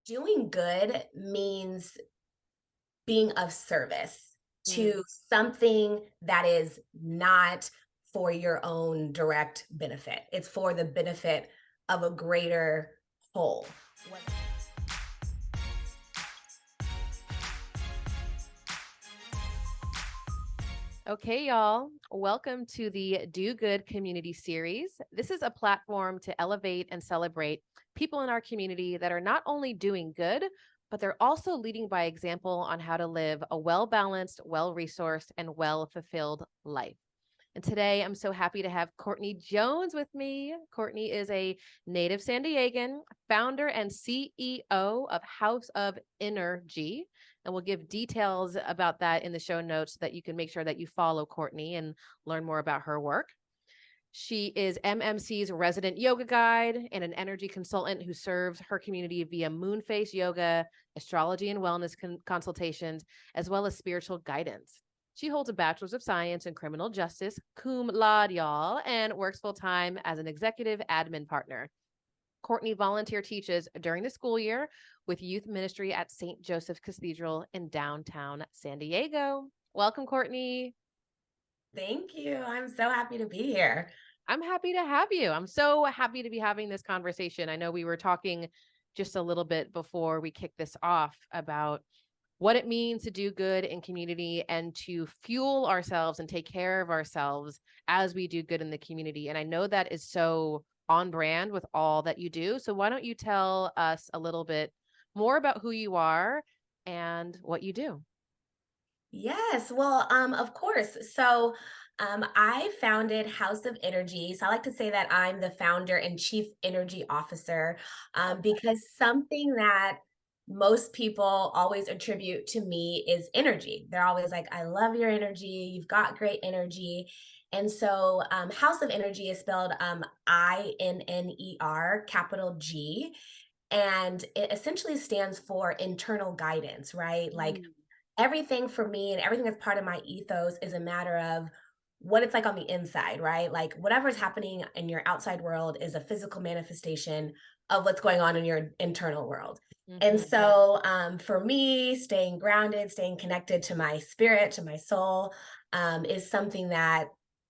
Doing good means being of service Mm. to something that is not for your own direct benefit. It's for the benefit of a greater whole. What- Okay, y'all. Welcome to the Do Good Community Series. This is a platform to elevate and celebrate people in our community that are not only doing good, but they're also leading by example on how to live a well balanced, well resourced, and well fulfilled life. And today I'm so happy to have Kourtney Jones with me. Kourtney is a native San Diegan, founder and CEO of House of InnerG. And we'll give details about that in the show notes so that you can make sure that you follow Kourtney and learn more about her work. She is MMC's resident yoga guide and an energy consultant who serves her community via moonface yoga, astrology and wellness consultations, as well as spiritual guidance. She holds a bachelor's of science in criminal justice, cum laude, y'all, and works full time as an executive admin partner. Kourtney volunteer teaches during the school year with youth ministry at St. Joseph's Cathedral in downtown San Diego. Welcome, Kourtney. Thank you. I'm so happy to be here. I'm happy to have you. I'm so happy to be having this conversation. I know we were talking just a little bit before we kicked this off about what it means to do good in community and to fuel ourselves and take care of ourselves as we do good in the community. And I know that is so on brand with all that you do. So why don't you tell us a little bit more about who you are and what you do? Yes, well, of course. I founded House of Energy. So I like to say that I'm the founder and chief energy officer because something that most people always attribute to me is energy. They're always like, I love your energy. You've got great energy. House of Energy is spelled INNER, capital G. And it essentially stands for internal guidance, right? Like Mm, everything for me and everything that's part of my ethos is a matter of what it's like on the inside, right? Like whatever's happening in your outside world is a physical manifestation of what's going on in your internal world. mhm. For me, staying grounded, staying connected to my spirit, to my soul, is something that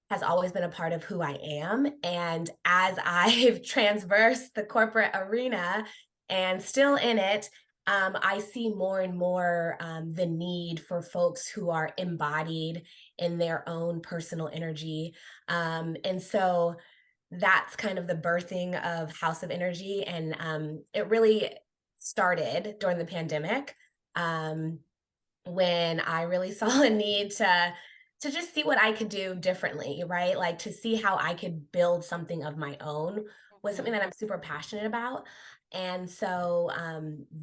has always been a part of who I am. And as I've transversed the corporate arena and still in it, I see more and more the need for folks who are embodied in their own personal energy. And so that's kind of the birthing of House of Energy. And it really started during the pandemic um, when I really saw a need to just see what I could do differently, right? Like to see how I could build something of my own was something Mhm. that I'm super passionate about.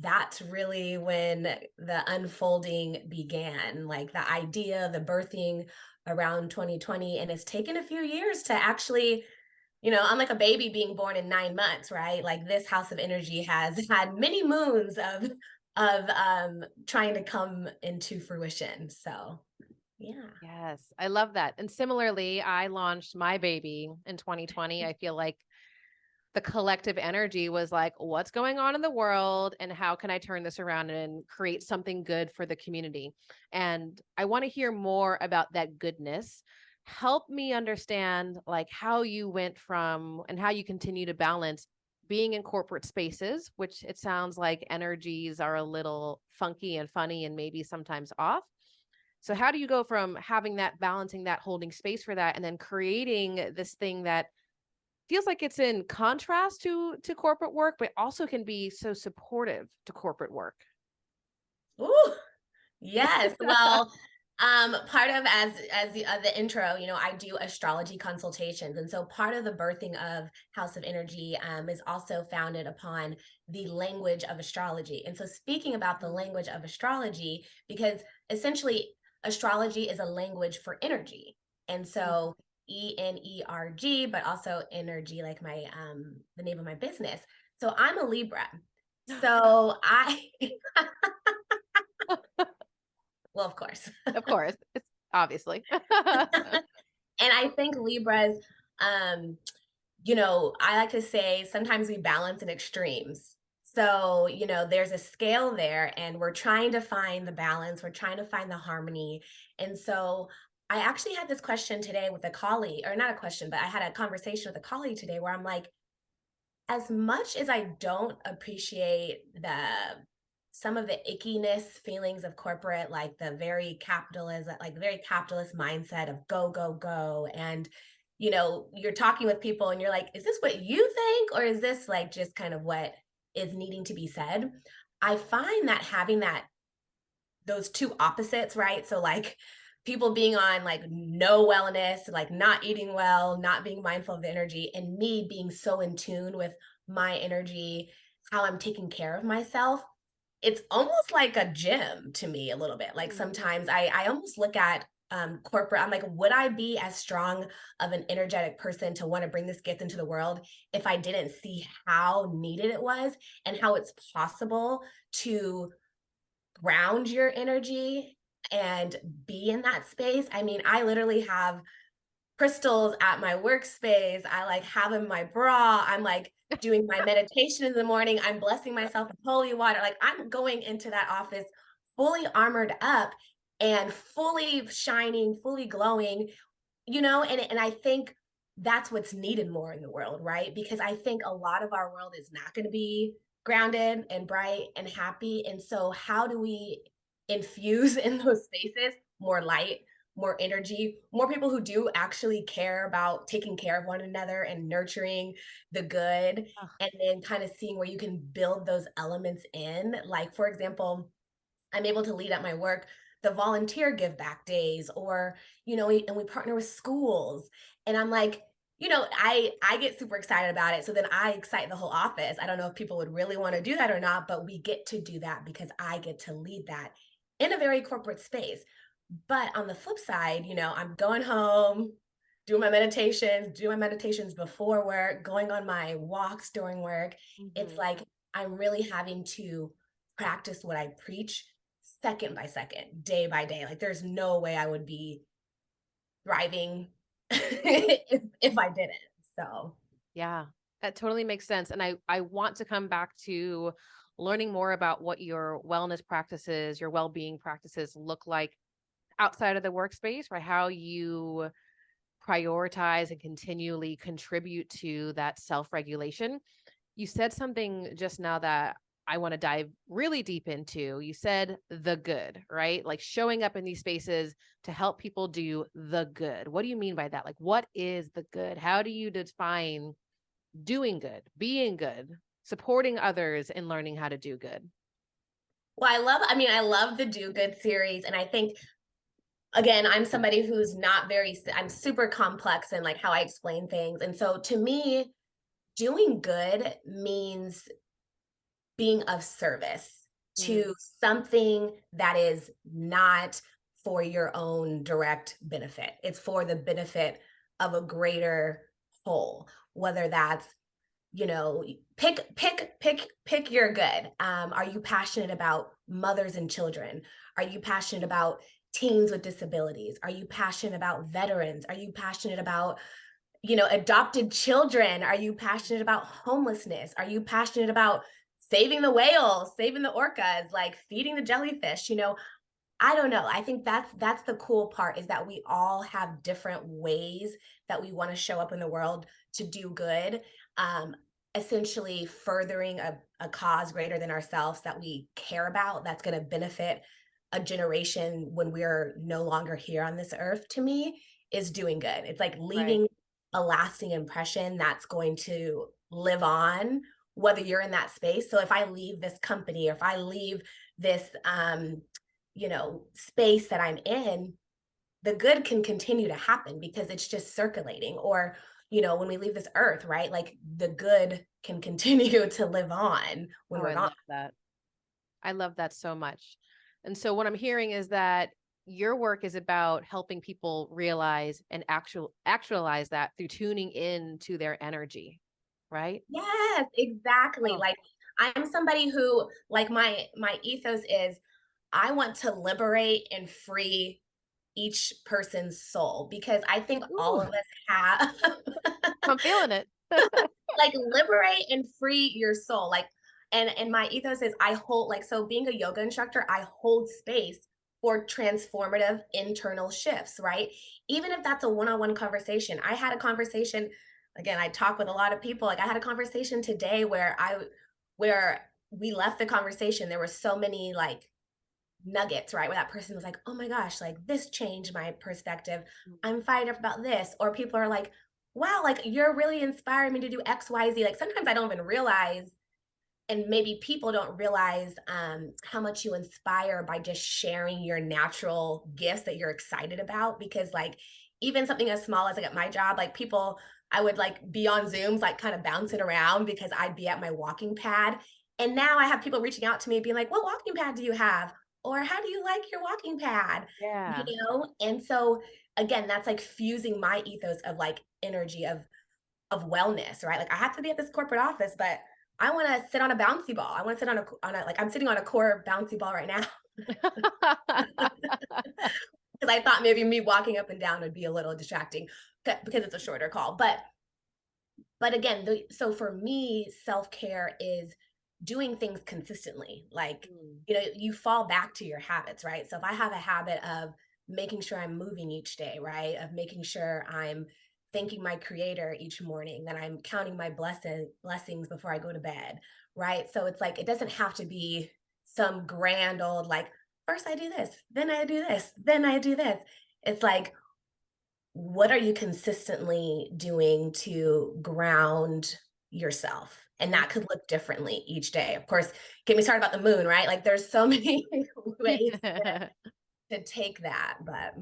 That's really when the unfolding began, like the idea, the birthing around 2020. And it's taken a few years to actually, I'm like a baby being born in 9 months, right? Like this House of Energy has had many moons of trying to come into fruition. So yeah. Yes, I love that. And similarly, I launched my baby in 2020. I feel like the collective energy was like, what's going on in the world and how can I turn this around and create something good for the community? And I want to hear more about that goodness. Help me understand like how you went from and how you continue to balance being in corporate spaces, which it sounds like energies are a little funky and funny and maybe sometimes off. So how do you go from having that, balancing that, holding space for that, and then creating this thing that feels like it's in contrast to corporate work, but also can be so supportive to corporate work? Ooh, yes. Part of as the intro, I do astrology consultations, and so part of the birthing of House of Energy is also founded upon the language of astrology. And so, speaking about the Mm, language of astrology, because essentially astrology is a language for energy, and mhm. so ENERG, but also energy, like my the name of my business. So I'm a Libra. So I well, of course. Of course, it's obviously. And I think Libras, um, I like to say sometimes we balance in extremes. So, there's a scale there, and we're trying to find the balance, we're trying to find the harmony. And so, I actually had this question today with a colleague, or not a question, but I had a conversation with a colleague today where I'm like, as much as I don't appreciate some of the ickiness feelings of corporate, like the very capitalism, like the very capitalist mindset of go, go, go. And, you're talking with people and you're like, is this what you think? Or is this like just kind of what is needing to be said? I find that having those two opposites, right? So like people being on like no wellness, like not eating well, not being mindful of the energy, and me being so in tune with my energy, how I'm taking care of myself. It's almost like a gym to me a little bit. Like Mm. sometimes I almost look at corporate, I'm like, would I be as strong of an energetic person to want to bring this gift into the world if I didn't see how needed it was and how it's possible to ground your energy and be in that space? I mean, I literally have crystals at my workspace. I like have in my bra. I'm like doing my meditation in the morning. I'm blessing myself with holy water. Like I'm going into that office fully armored up and fully shining, fully glowing, and I think that's what's needed more in the world, right? Because I think a lot of our world is not going to be grounded and bright and happy. And so how do we infuse in those spaces more light, more energy, more people who do actually care about taking care of one another and nurturing the good, Ugh. and then kind of seeing where you can build those elements in. Like, for example, I'm able to lead at my work the volunteer give back days, or and we partner with schools, and I'm like, I get super excited about it, so then I excite the whole office. I don't know if people would really want to do that or not, but we get to do that because I get to lead that in a very corporate space. But on the flip side, I'm going home, doing my meditations before work, going on my walks during work. It's Mhm. like I'm really having to practice what I preach second by second, day by day. Like there's no way I would be thriving if I didn't. So Yeah, that totally makes sense. And I want to come back to learning more about what your wellness practices, your well-being practices look like outside of the workspace, right? How you prioritize and continually contribute to that self-regulation. You said something just now that I want to dive really deep into. You said the good, right? Like showing up in these spaces to help people do the good. What do you mean by that? Like, what is the good? How do you define doing good, being good, supporting others, and learning how to do good? well, I love the Do Good series. And I think, again, I'm somebody who's not I'm super complex in like how I explain things. And so to me, doing good means being of service Mm, to something that is not for your own direct benefit. It's for the benefit of a greater whole, whether that's, pick your good. Are you passionate about mothers and children? Are you passionate about teens with disabilities? Are you passionate about veterans? Are you passionate about adopted children? Are you passionate about homelessness? Are you passionate about saving the whales, saving the orcas, like feeding the jellyfish? I don't know. I think that's the cool part, is that we all have different ways that we want to show up in the world to do good. Um, Essentially furthering a cause greater than ourselves that we care about, that's going to benefit a generation when we're no longer here on this earth, to me, is doing good. It's like right. leaving a lasting impression that's going to live on, whether you're in that space. So if I leave this company, or if I leave this space that I'm in, the good can continue to happen because it's just circulating. Or, when we leave this earth, right? Like the good can continue to live on when Oh, we're I gone. love that. I love that so much. And so what I'm hearing is that your work is about helping people realize and actualize that through tuning in to their energy, right? Yes, exactly. Oh, Like I'm somebody who, like, my ethos is I want to liberate and free each person's soul, because I think all ooh, of us have I'm feeling it. like liberate and free your soul. Like And my ethos is I hold like, so being a yoga instructor, I hold space for transformative internal shifts, right? Even if that's a one-on-one conversation. I had a conversation, again, I talk with a lot of people. Like I had a conversation today where we left the conversation. There were so many like nuggets, right? Where that person was like, oh my gosh, like this changed my perspective. I'm fired up about this. Or people are like, wow, like you're really inspiring me to do XYZ. Like sometimes I don't even realize, and maybe people don't realize how much you inspire by just sharing your natural gifts that you're excited about. Because like even something as small as like at my job, like people, I would like be on Zooms, like kind of bouncing around because I'd be at my walking pad. And now I have people reaching out to me being like, what walking pad do you have? Or how do you like your walking pad? You Yeah. know? And so again, that's like fusing my ethos of like energy of wellness, right? Like I have to be at this corporate office, but I want to sit on a bouncy ball. I want to sit on a like I'm sitting on a core bouncy ball right now because I thought maybe me walking up and down would be a little distracting because it's a shorter call. But again, so for me, self-care is doing things consistently. Like, Mm. you know, you fall back to your habits, right? So if I have a habit of making sure I'm moving each day, right? Of making sure I'm thanking my creator each morning, that I'm counting my blessings before I go to bed, right? So it's like it doesn't have to be some grand old like first I do this, then I do this, then I do this. It's like what are you consistently doing to ground yourself? And that could look differently each day. Of course, get me started about the moon, right? Like there's so many ways to take that, but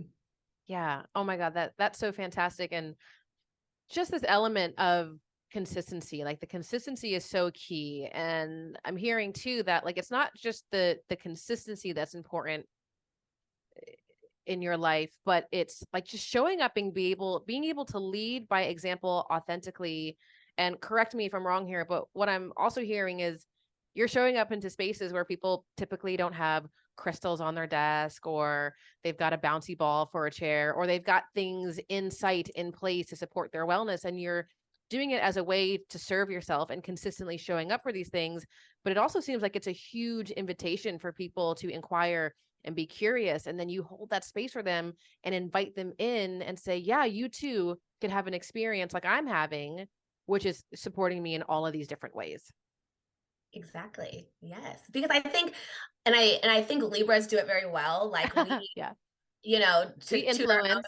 Yeah. Oh my God, that's so fantastic. And just this element of consistency, like the consistency is so key. And I'm hearing too that like it's not just the consistency that's important in your life, but it's like just showing up and being able to lead by example authentically. And correct me if I'm wrong here, but what I'm also hearing is you're showing up into spaces where people typically don't have crystals on their desk, or they've got a bouncy ball for a chair, or they've got things in sight in place to support their wellness, and you're doing it as a way to serve yourself and consistently showing up for these things. But it also seems like it's a huge invitation for people to inquire and be curious, and then you hold that space for them and invite them in and say, yeah, you too can have an experience like I'm having, which is supporting me in all of these different ways. exactly. Yes. Because I think and I think Libras do it very well. Like we, Yeah, you know, we to our influence.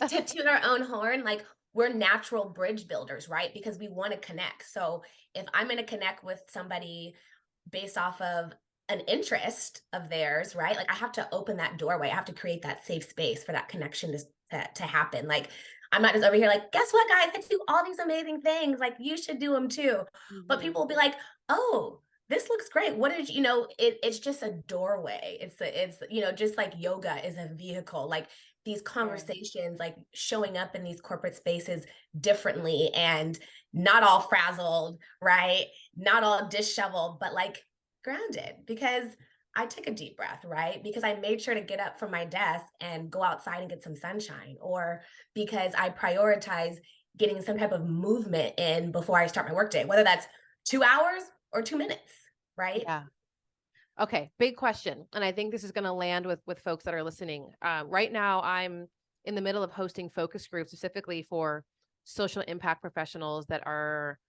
to toot our own horn, like we're natural bridge builders, right? Because we want to connect. So if I'm going to connect with somebody based off of an interest of theirs, right? Like I have to open that doorway. I have to create that safe space for that connection to happen. Like I'm not just over here like, guess what, guys? I do all these amazing things. Like you should do them too. But Mhm. people will be like, oh, this looks great. What did you know? It's just a doorway. It's you know, just like yoga is a vehicle. Like these Yeah. conversations, like showing up in these corporate spaces differently and not all frazzled, right? Not all disheveled, but like grounded because I took a deep breath, right? Because I made sure to get up from my desk and go outside and get some sunshine, or because I prioritize getting some type of movement in before I start my workday, whether that's 2 hours or 2 minutes, right? Yeah. Okay, big question, and I think this is going to land with folks that are listening. Right now, I'm in the middle of hosting focus groups specifically for social impact professionals that are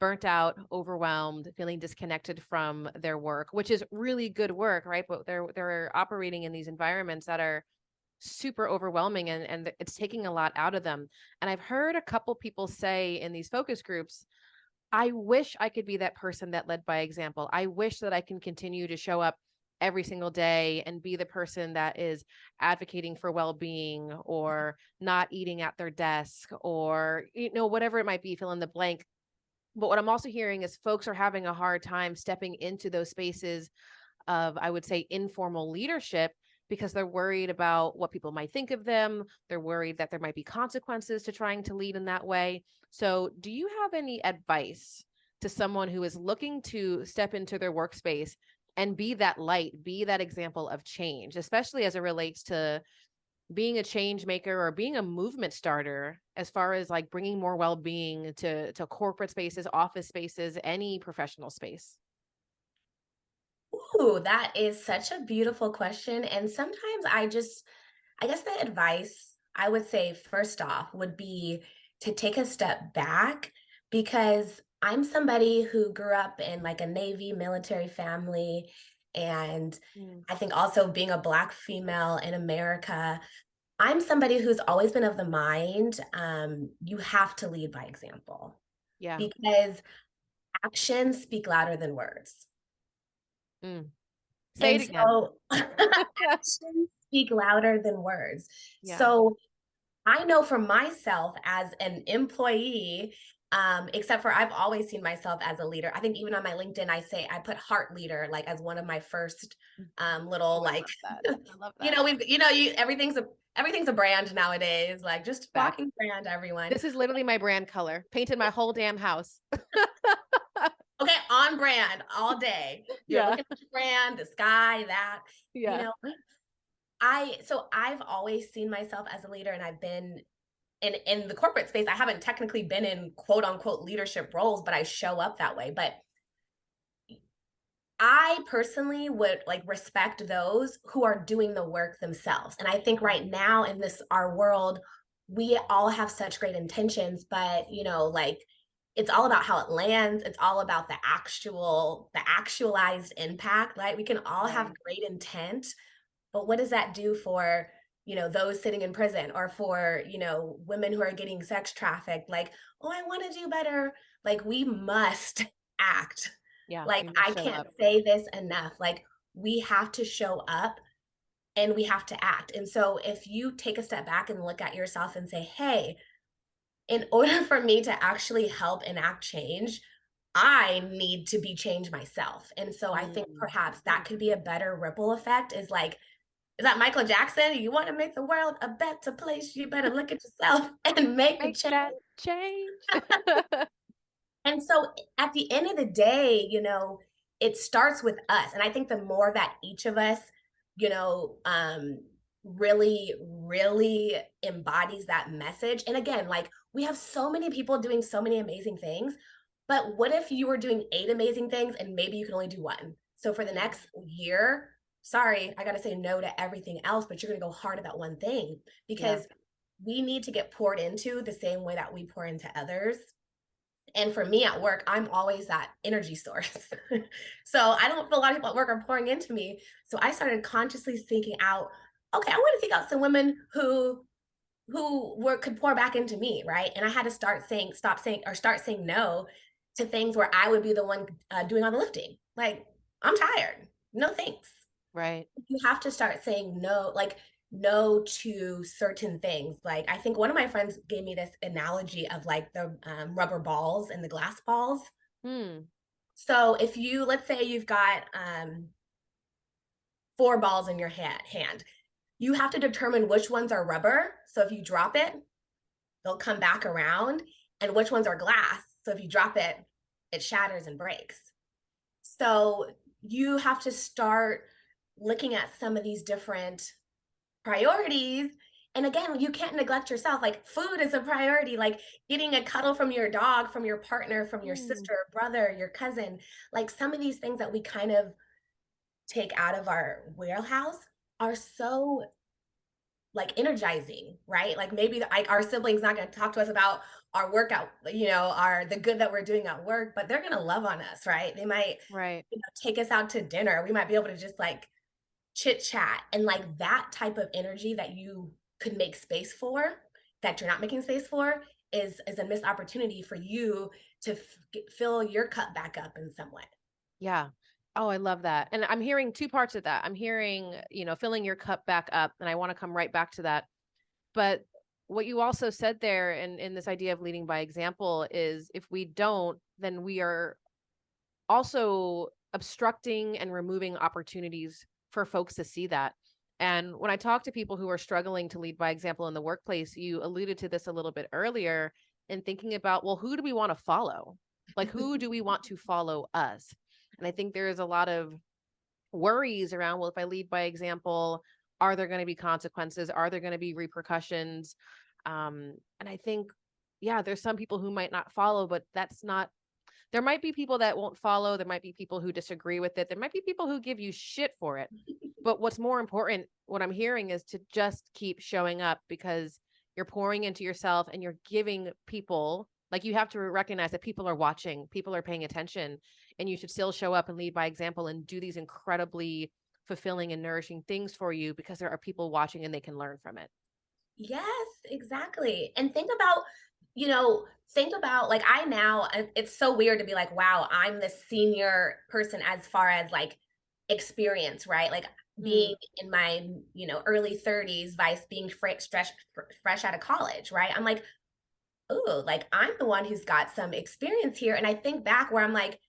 burnt out, overwhelmed, feeling disconnected from their work, which is really good work, right? But they're operating in these environments that are super overwhelming, and it's taking a lot out of them. And I've heard a couple people say in these focus groups, I wish I could be that person that led by example. I wish that I can continue to show up every single day and be the person that is advocating for well-being, or not eating at their desk, or whatever it might be, fill in the blank. But what I'm also hearing is folks are having a hard time stepping into those spaces of, I would say, informal leadership, because they're worried about what people might think of them. They're worried that there might be consequences to trying to lead in that way. So, do you have any advice to someone who is looking to step into their workspace and be that light, be that example of change, especially as it relates to being a change maker or being a movement starter, as far as like bringing more well-being to corporate spaces, office spaces, any professional space? Ooh, that is such a beautiful question. And sometimes I guess the advice I would say first off would be to take a step back because I'm somebody who grew up in like a Navy military family. And Mm, I think also being a Black female in America, I'm somebody who's always been of the mind you have to lead by example yeah. because actions speak louder than words. Mm. Say it And again. so actions speak louder than words. Yeah. So I know for myself as an employee, except for I've always seen myself as a leader. I think even on my LinkedIn, I say I put heart leader like as one of my first Mm. little Oh, I like, love that. I love you that. know, everything's a brand nowadays, like just Fact. walking brand, everyone. This is literally my brand color. Painted my whole damn house. Okay, on brand all day. You're Yeah. looking at your brand, the sky, that, you Yeah. know, I've always seen myself as a leader and I've been in the corporate space. I haven't technically been in quote unquote leadership roles, but I show up that way. But I personally would like respect those who are doing the work themselves. And I think right now in this our world, we all have such great intentions, but like it's all about how it lands. It's all about the actualized impact. Like we can all have Right. great intent, but what does that do for, those sitting in prison or for, women who are getting sex trafficked? Like, oh, I want to do better. Like, we must act. Yeah. Like, We must I show can't up. say this enough. Like, we have to show up and we have to act. And so, if you take a step back and look at yourself and say, hey, in order for me to actually help enact change, I need to be changed myself. And so I think Mm. perhaps that could be a better ripple effect is like, is that Michael Jackson? You want to make the world a better place, you better look at yourself and make a Make change. that change. And so at the end of the day, it starts with us. And I think the more that each of us, you know, um, really embodies that message. And again, like we have so many people doing so many amazing things. But what if you were doing 8 amazing things and maybe you can only do one? So for the Mm. next year, sorry, I got to say no to everything else, but you're going to go hard at that one thing Yeah. because we need to get poured into the same way that we pour into others. And for me at work, I'm always that energy source. So I don't feel a lot of people at work are pouring into me. So I started consciously seeking out, okay, I want to seek out some women who could pour back into me, right? And I had to start saying no to things where I would be the one doing all the lifting. Like, I'm tired. No thanks. Right. You have to start saying no, like no to certain things. Like I think one of my friends gave me this analogy of like the rubber balls and the glass balls. Hmm. So if you, let's say you've got 4 balls in your hand, you have to determine which ones are rubber. So if you drop it, they'll come back around, and which ones are glass. So if you drop it, it shatters and breaks. So you have to start looking at some of these different priorities. And again, you can't neglect yourself. Like food is a priority, like getting a cuddle from your dog, from your partner, from your Mm. sister, brother, your cousin. Like some of these things that we kind of take out of our wheelhouse are so like energizing, right? Like maybe like our siblings not going to talk to us about our workout, our the good that we're doing at work, but they're going to love on us, right? They might, Right. take us out to dinner. We might be able to just like chit chat and like that type of energy that you could make space for that you're not making space for is a missed opportunity for you to fill your cup back up in some way. Yeah. Oh, I love that. And I'm hearing two parts of that. I'm hearing, filling your cup back up, and I want to come right back to that. But what you also said there in this idea of leading by example is if we don't, then we are also obstructing and removing opportunities for folks to see that. And when I talk to people who are struggling to lead by example in the workplace, you alluded to this a little bit earlier in thinking about, well, who do we want to follow? Like, who do we want to follow us? And I think there is a lot of worries around, well, if I lead by example, are there going to be consequences? Are there going to be repercussions? And I think, yeah, there's some people who might not follow, but There might be people that won't follow. There might be people who disagree with it. There might be people who give you shit for it. But what's more important, what I'm hearing is to just keep showing up because you're pouring into yourself and you're giving people, like you have to recognize that people are watching, people are paying attention, and you should still show up and lead by example and do these incredibly fulfilling and nourishing things for you because there are people watching and they can learn from it. Yes, exactly. And think about like it's so weird to be like, wow, I'm the senior person as far as like experience, right? Like being Mm, in my, early 30s, vice being fresh out of college, right? I'm like, oh, like I'm the one who's got some experience here. And I think back where I'm like,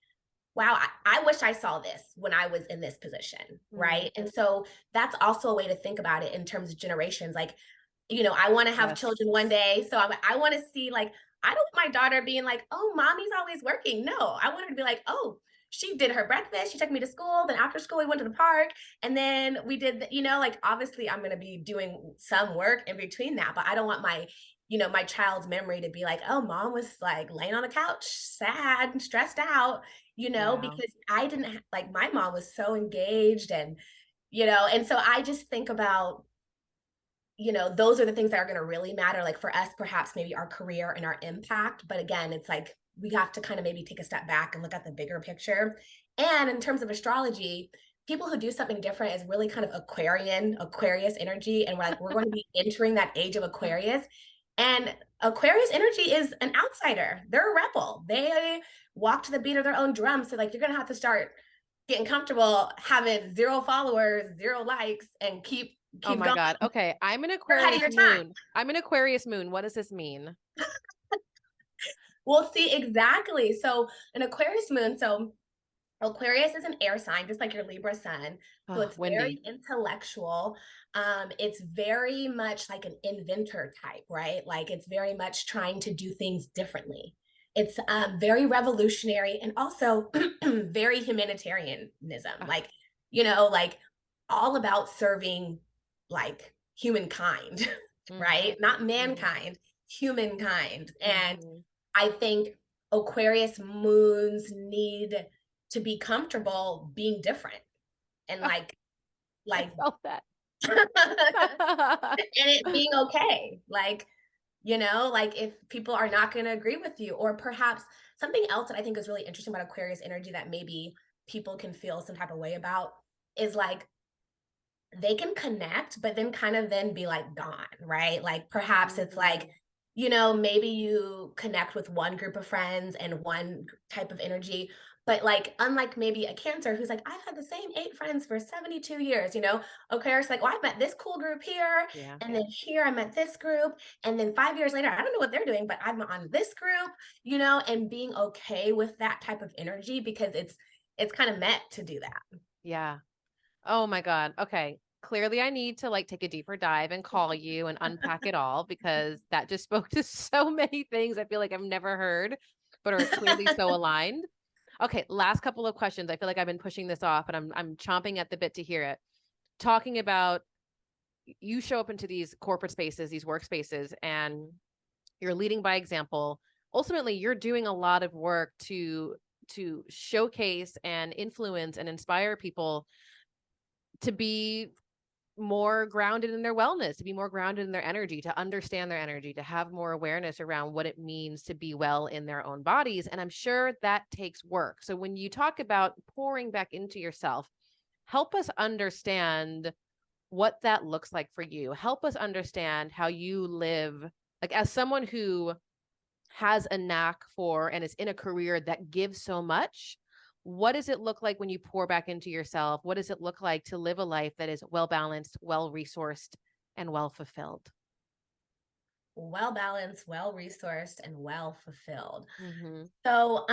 wow, I wish I saw this when I was in this position, mm, right? And so that's also a way to think about it in terms of generations. Like, I want to have yes. children one day. So I want to see, like, I don't want my daughter being like, oh, mommy's always working. No, I want her to be like, oh, she did her breakfast. She took me to school. Then after school, we went to the park. And then we did, like, obviously, I'm going to be doing some work in between that. But I don't want my child's memory to be like, oh, mom was like laying on the couch, sad and stressed out, Yeah. because I didn't like my mom was so engaged and so I just think about those are the things that are going to really matter. Like for us, perhaps maybe our career and our impact. But again, it's like we have to kind of maybe take a step back and look at the bigger picture. And in terms of astrology, people who do something different is really kind of Aquarius energy. And we're going to be entering that age of Aquarius. And Aquarius energy is an outsider. They're a rebel. They walk to the beat of their own drum. So like you're going to have to start getting comfortable having 0 followers, 0 likes, and Oh keep my going. God. Okay. You're ahead of your time. I'm an Aquarius moon. What does this mean? We'll see exactly. So an Aquarius moon. So Aquarius is an air sign, just like your Libra sun. So Oh, it's windy. very intellectual. It's very much like an inventor type, right? Like it's very much trying to do things differently. It's very revolutionary and also very humanitarianism. Ah, Like all about serving like humankind, mhm, right? Not mhm, mankind, humankind. And mhm. I think Aquarius moons need to be comfortable being different and Ah, I like felt that. and it being okay. Like if people are not going to agree with you, or perhaps something else that I think is really interesting about Aquarius energy that maybe people can feel some type of way about is like they can connect, but then kind of then be like gone, right? Like perhaps it's like, Mhm. maybe you connect with one group of friends and one type of energy, but like unlike maybe a Cancer who's like, I've had the same 8 friends for 72 years, okay, it's like, well, I've met this cool group here, Yeah. and then here I met this group, and then 5 years later, I don't know what they're doing, but I'm on this group, and being okay with that type of energy because it's kind of meant to do that. Yeah. Oh my God. Okay. Clearly, I need to like take a deeper dive and call you and unpack it all because that just spoke to so many things I feel like I've never heard, but are clearly so aligned. Okay, last couple of questions. I feel like I've been pushing this off and I'm chomping at the bit to hear it. Talking about you show up into these corporate spaces, these workspaces, and you're leading by example. Ultimately, you're doing a lot of work to showcase and influence and inspire people to be more grounded in their wellness, to be more grounded in their energy, to understand their energy, to have more awareness around what it means to be well in their own bodies. And I'm sure that takes work. So when you talk about pouring back into yourself, help us understand what that looks like for you. Help us understand how you live, like as someone who has a knack for and is in a career that gives so much. What does it look like when you pour back into yourself? What does it look like to live a life that is well balanced, well resourced, and well fulfilled? Well balanced, well resourced, and well fulfilled. Hmm. So,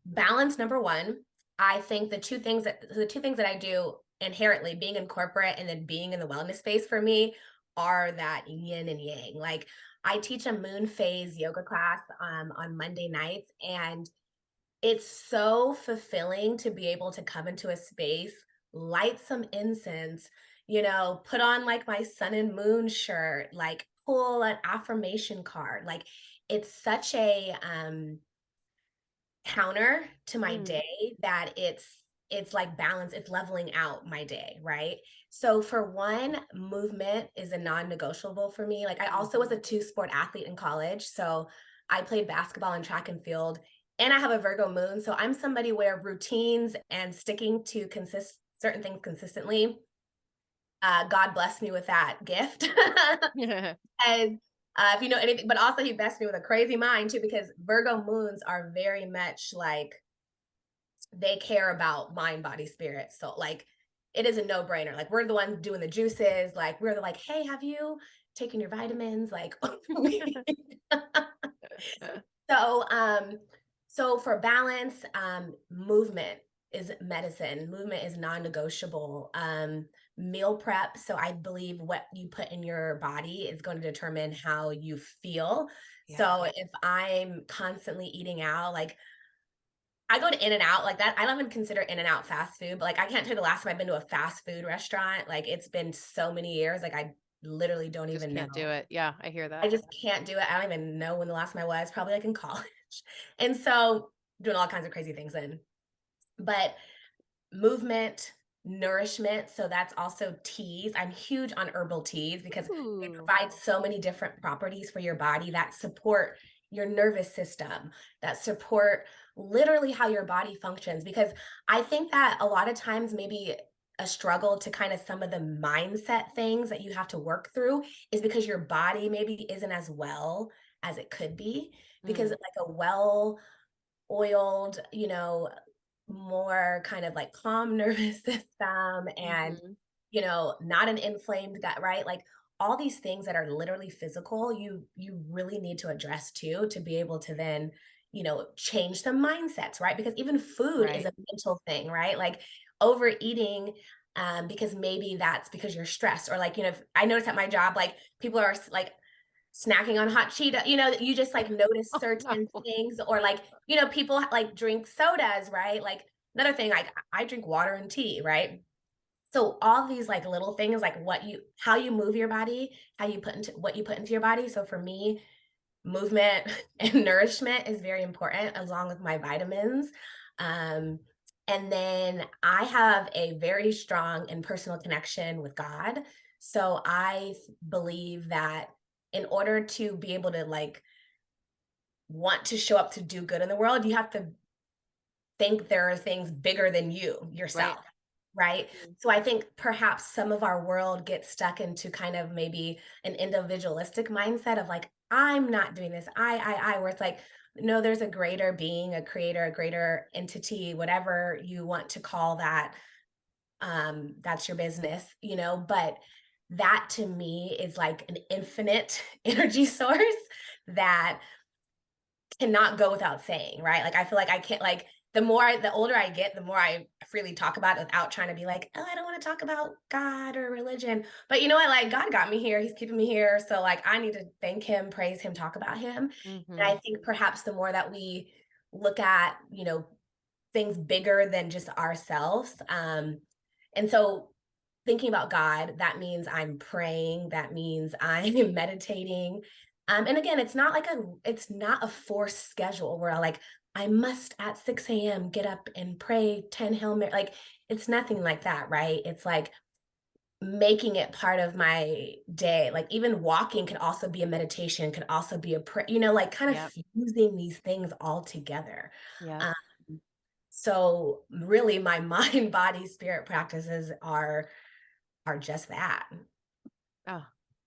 balance number one. I think the two things that I do inherently, being in corporate and then being in the wellness space for me, are that yin and yang. Like I teach a moon phase yoga class on Monday nights, and it's so fulfilling to be able to come into a space, light some incense, put on like my sun and moon shirt, like pull an affirmation card. Like it's such a counter to my Mm. day, that it's like balance, it's leveling out my day, right? So for one, movement is a non-negotiable for me. Like I also was Mhm. a two-sport athlete in college, so I played basketball and track and field, and I have a Virgo moon, so I'm somebody where routines and sticking to consist certain things consistently, God blessed me with that gift. As if you know anything, but also he blessed me with a crazy mind too, because Virgo moons are very much like they care about mind, body, spirit. So like it is a no-brainer. Like we're the ones doing the juices, like we're the like, hey, have you taken your vitamins? Like so so for balance, movement is medicine. Movement is non-negotiable. Meal prep. So I believe what you put in your body is going to determine how you feel. Yeah. So if I'm constantly eating out, like I go to In and Out like that. I don't even consider In and Out fast food, but like I can't tell you the last time I've been to a fast food restaurant. Like it's been so many years. Like I literally don't Just even can't do know. it. Yeah, I hear I that. just can't do it. I don't even know when the last time I was, probably like in college. And so doing all kinds of crazy things in. But movement, nourishment. So that's also teas. I'm huge on herbal teas because they Ooh. provide so many different properties for your body that support your nervous system, that support literally how your body functions. Because I think that a lot of times, maybe a struggle to kind of some of the mindset things that you have to work through is because your body maybe isn't as well as it could be. Because, Mm. like, a well oiled, more kind of like calm nervous system and, Mhm. not an inflamed gut, right? Like all these things that are literally physical, you really need to address too to be able to then, change some mindsets, right? Because even food is Right. a mental thing, right? Like overeating because maybe that's because you're stressed or like, if I notice at my job, like people are like snacking on hot Cheeto, you just like notice Oh, no. certain things or like, people like drink sodas, right? Like another thing, like I drink water and tea, right? So all these like little things, like how you move your body, how you put into what you put into your body. So for me, movement and nourishment is very important along with my vitamins. Um, and then I have a very strong and personal connection with God. So I believe that in order to be able to like want to show up to do good in the world, you have to think there are things bigger than you Right. yourself, right? Mm. So I think perhaps some of our world gets stuck into kind of maybe an individualistic mindset of like, I'm not doing this, where it's like, no, there's a greater being, a creator, a greater entity, whatever you want to call that. That's your business, but that to me is like an infinite energy source that cannot go without saying, right? Like I feel like I can't like the older I get, the more I freely talk about it without trying to be like, oh, I don't want to talk about God or religion. But you know what? Like God got me here. He's keeping me here. So like I need to thank him, praise him, talk about him. And I Mhm. think perhaps the more that we look at, things bigger than just ourselves. And so thinking about God, that means I'm praying, that means I'm meditating. And again, it's not a forced schedule where I must at 6 a.m. get up and pray 10 Hail Mary. Like it's nothing like that, right? It's like making it part of my day. Like even walking could also be a meditation, could also be a prayer, like kind of Yep. fusing these things all together. Yep. Um, so really my mind, body, spirit practices are just that. Oh,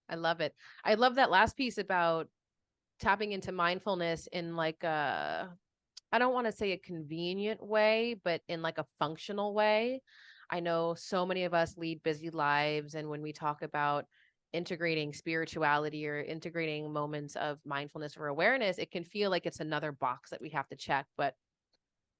I love it. I love that last piece about tapping into mindfulness in like a, I don't want to say a convenient way, but in like a functional way. I know so many of us lead busy lives. And when we talk about integrating spirituality or integrating moments of mindfulness or awareness, it can feel like it's another box that we have to check. But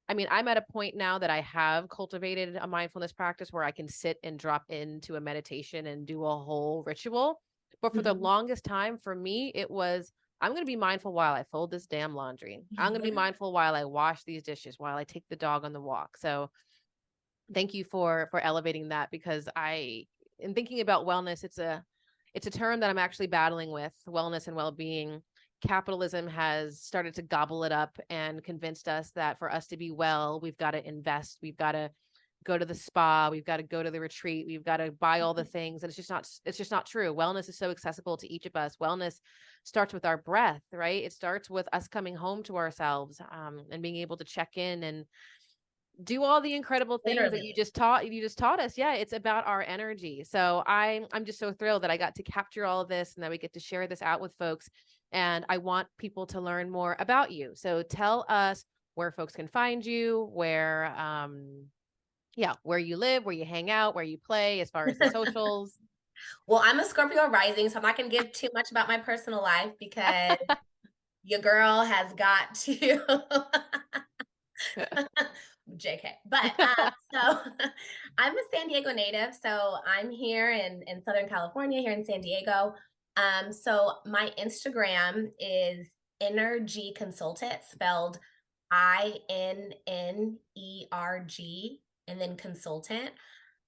I mean, I'm at a point now that I have cultivated a mindfulness practice where I can sit and drop into a meditation and do a whole ritual. But for the Mhm. longest time, for me, it was I'm going to be mindful while I fold this damn laundry. I'm going to be mindful while I wash these dishes, while I take the dog on the walk. So thank you for elevating that because in thinking about wellness, it's a term that I'm actually battling with, wellness and well-being. capitalism has started to gobble it up and convinced us that for us to be well, we've got to invest, we've got to go to the spa, we've got to go to the retreat, we've got to buy all the things. And it's just not true. Wellness is so accessible to each of us. Wellness starts with our breath, right? It starts with us coming home to ourselves, and being able to check in and do all the incredible things that Literally. you just taught us. Yeah, it's about our energy. So I'm just so thrilled that I got to capture all of this and that we get to share this out with folks. And I want people to learn more about you. So tell us where folks can find you, where you live, where you hang out, where you play, as far as the socials. Well, I'm a Scorpio rising, so I'm not going to give too much about my personal life because your girl has got to JK. But so I'm a San Diego native. So I'm here in Southern California, here in San Diego. So my Instagram is InnerG Consultant, spelled INNERG, and then consultant.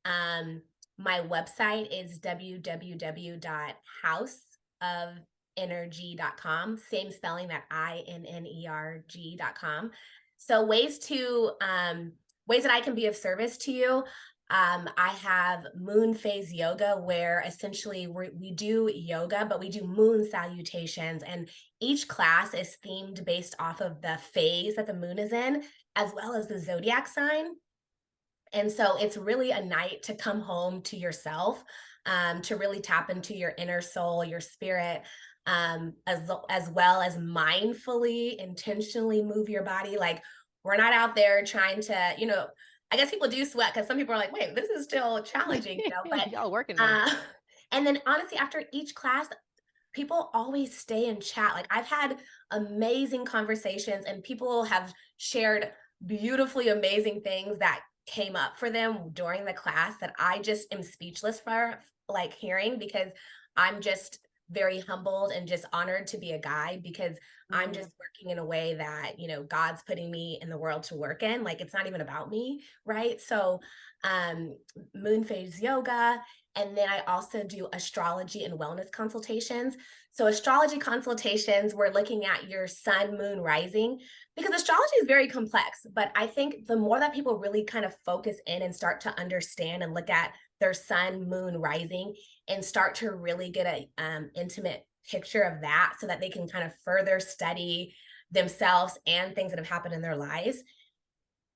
Um, my website is www.houseofenergy.com, same spelling, that INNERG.com. So ways that I can be of service to you. I have moon phase yoga, where essentially we do yoga, but we do moon salutations. And each class is themed based off of the phase that the moon is in, as well as the zodiac sign. And so it's really a night to come home to yourself, to really tap into your inner soul, your spirit, as well as mindfully, intentionally move your body. Like, we're not out there trying to, I guess people do sweat because some people are like, wait, this is still challenging, but, Y'all working, man. uh, and then honestly, after each class, people always stay and chat. Like, I've had amazing conversations, and people have shared beautifully amazing things that came up for them during the class that I just am speechless for, like, hearing, because I'm just very humbled and just honored to be a guide, because I'm Mm, just working in a way that, God's putting me in the world to work in. Like, it's not even about me, right? So, um, moon phase yoga. And then I also do astrology and wellness consultations. So, astrology consultations, we're looking at your sun, moon, rising, because astrology is very complex. But I think the more that people really kind of focus in and start to understand and look at their sun, moon, rising, and start to really get a intimate picture of that, so that they can kind of further study themselves and things that have happened in their lives.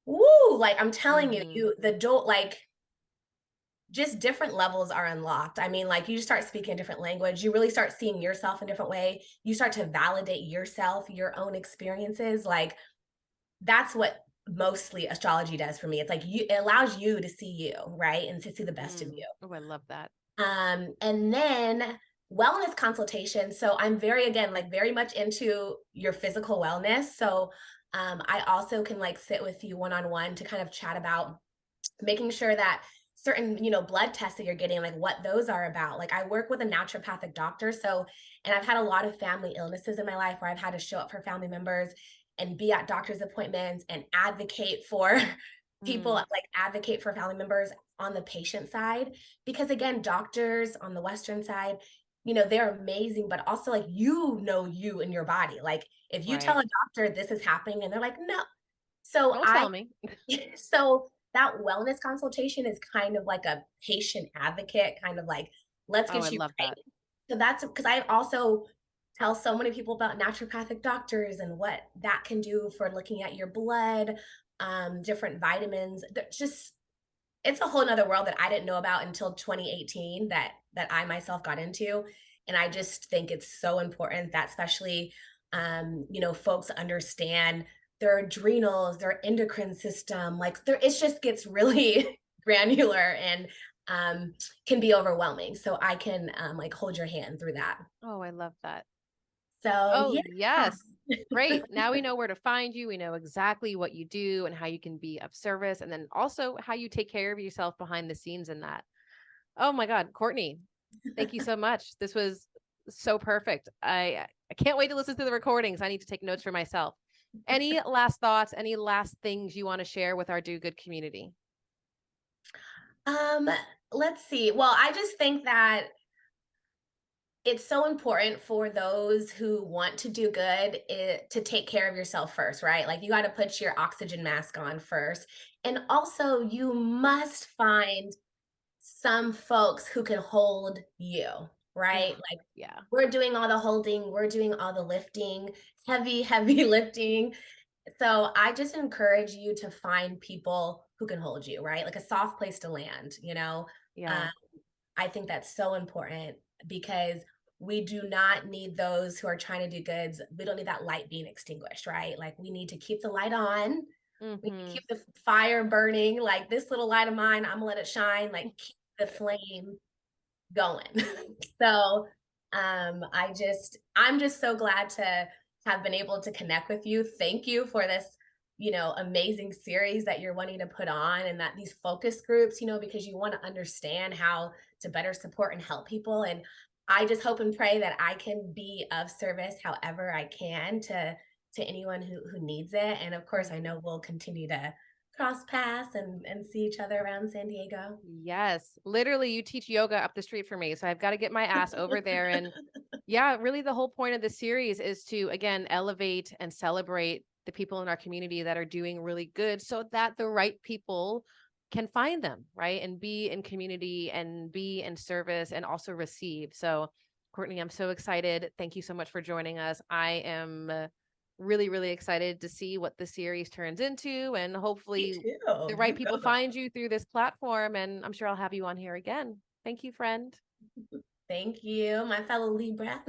Woo! Like, I'm telling you, mhm. like, just different levels are unlocked. I mean, like, you start speaking a different language, you really start seeing yourself in a different way. You start to validate yourself, your own experiences. Like, that's what mostly astrology does for me. It's like, it allows you to see you, right? And to see the best of you. Oh, I love that. And then wellness consultations. So I'm very, again, like, very much into your physical wellness. So I also can, like, sit with you one-on-one to kind of chat about making sure that certain, blood tests that you're getting, like, what those are about. Like, I work with a naturopathic doctor. So, and I've had a lot of family illnesses in my life where I've had to show up for family members and be at doctor's appointments and advocate for people, Mm, like, advocate for family members on the patient side. Because again, doctors on the Western side, they're amazing, but also, like, you in your body. Like, if you tell right. a doctor this is happening and they're like, no. So Don't tell me. so that wellness consultation is kind of like a patient advocate, kind of like, let's Oh, I get you love that. right. So that's because I also tell so many people about naturopathic doctors and what that can do for looking at your blood, different vitamins. It's a whole nother world that I didn't know about until 2018, that I myself got into. And I just think it's so important that, especially, folks understand their adrenals, their endocrine system. Like, it just gets really granular, and can be overwhelming. So I can, like, hold your hand through that. Oh, I love that. So Oh, yeah. yes. Great. Now we know where to find you. We know exactly what you do and how you can be of service, and then also how you take care of yourself behind the scenes in that. Oh my God, Kourtney, thank you so much. This was so perfect. I can't wait to listen to the recordings. I need to take notes for myself. Any last thoughts, any last things you want to share with our Do Good community? Um, let's see. Well, I just think that it's so important for those who want to do good to take care of yourself first, right? Like you got to put your oxygen mask on first. And also, you must find some folks who can hold you, right? Oof, Like yeah. we're doing all the holding, we're doing all the lifting, heavy, heavy lifting. So I just encourage you to find people who can hold you, right? Like a soft place to land. Yeah. Um, I think that's so important because we do not need those who are trying to do goods. We don't need that light being extinguished, right? Like we need to keep the light on. We need to Hmm. keep the fire burning. Like this little light of mine, I'm gonna let it shine. Like keep the flame going. So I'm just so glad to have been able to connect with you. Thank you for this, amazing series that you're wanting to put on and that these focus groups, because you want to understand how to better support and help people. And I just hope and pray that I can be of service however I can to anyone who needs it. And of course, I know we'll continue to cross paths and see each other around San Diego. Yes, literally, you teach yoga up the street for me, so I've got to get my ass over there. And yeah, really, the whole point of the series is to again elevate and celebrate the people in our community that are doing really good, so that the right people can find them, right, and be in community and be in service and also receive. So, Kourtney, I'm so excited. Thank you so much for joining us. I am really, really excited to see what the series turns into, and Me hopefully the too. right You people go, find you through this platform. And I'm sure I'll have you on here again. Thank you, friend. Thank you, my fellow Libra.